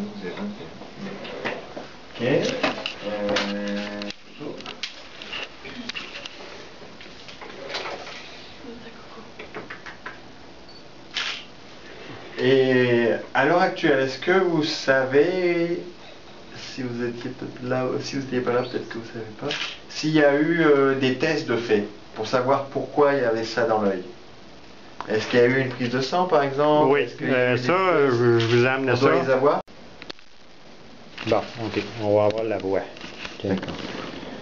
12 et 21. Ok. Et à l'heure actuelle, est-ce que vous savez, si vous étiez peut-être là, si vous n'étiez pas là, peut-être que vous ne savez pas, s'il y a eu des tests de fait pour savoir pourquoi il y avait ça dans l'œil? Est-ce qu'il y a eu une prise de sang par exemple? Oui, ça, je vous amène ça. On doit les avoir? Bon, ok, on va avoir la voix. Okay. D'accord.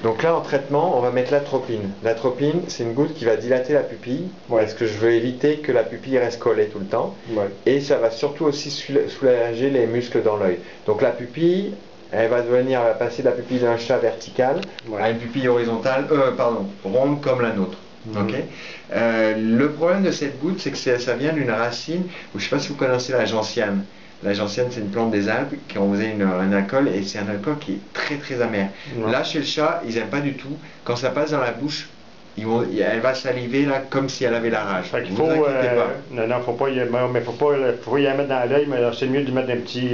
Donc là en traitement, on va mettre l'atropine. L'atropine, c'est une goutte qui va dilater la pupille, parce que je veux éviter que la pupille reste collée tout le temps. Et ça va surtout aussi soulager les muscles dans l'œil. Donc la pupille, elle va passer de la pupille d'un chat verticale à une pupille horizontale, ronde comme la nôtre. Okay. Le problème de cette goutte, c'est que ça vient d'une racine, je ne sais pas si vous connaissez la gentiane. La gentiane, c'est une plante des Alpes qui en faisait un alcool, et c'est un alcool qui est très très amer. Là, chez le chat, ils n'aiment pas du tout. Quand ça passe dans la bouche, elle va saliver là comme si elle avait la rage. Fait qu'il faut, non, faut pas y mettre dans l'œil, mais c'est mieux de mettre un petit.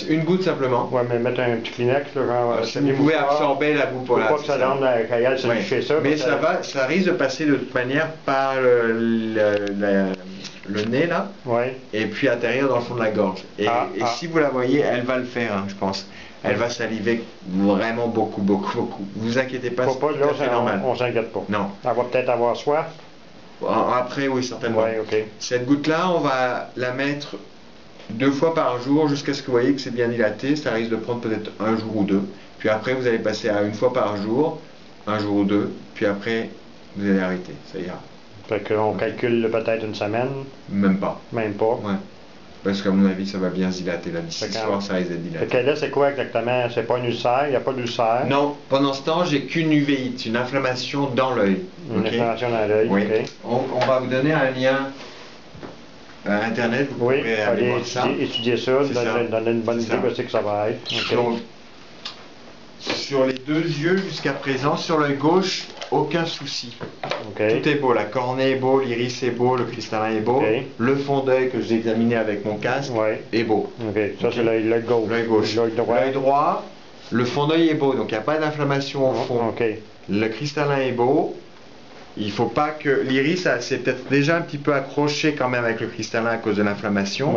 Une goutte simplement. Ouais, mais mettre un petit Kleenex, là, genre. Vous pouvez absorber la boue pour la. Faut pas que ça donne quand elle se fait ça. Mais ça risque de passer de toute manière par le nez là, et puis atterrir dans le fond de la gorge. Et si vous la voyez, elle va le faire, hein, je pense. Elle va saliver vraiment beaucoup. Vous inquiétez pas, c'est normal. On s'inquiète pas. Non. Elle va peut-être avoir soif. Après, oui, certainement. Okay. Cette goutte-là, on va la mettre 2 fois par jour jusqu'à ce que vous voyez que c'est bien dilaté. Ça risque de prendre peut-être 1 jour ou 2. Puis après, vous allez passer à 1 fois par jour, 1 jour ou 2. Puis après, vous allez arrêter. Ça ira. Fait qu'on calcule peut-être une semaine? Même pas. Même pas? Ouais. Parce qu'à mon avis, ça va bien se dilater. Là, d'ici ce soir, ça risque d'être dilaté. Fait que là, c'est quoi exactement? C'est pas une ulcère? Il n'y a pas d'ulcère? Non. Pendant ce temps, j'ai qu'une uvéite, une inflammation dans l'œil. Une inflammation dans l'œil, oui. On va vous donner un lien Internet. Vous pourrez aller voir ça. Étudier ça, donner une bonne idée de ce que ça va être. Donc, sur les 2 yeux jusqu'à présent, sur l'œil gauche, aucun souci. Tout est beau, la cornée est beau, l'iris est beau, le cristallin est beau. Le fond d'œil que j'ai examiné avec mon casque est beau. Ça c'est l'œil gauche. L'œil gauche. L'œil droit, le fond d'œil est beau, donc il n'y a pas d'inflammation au fond. Le cristallin est beau. Il ne faut pas que l'iris, c'est peut-être déjà un petit peu accroché quand même avec le cristallin à cause de l'inflammation.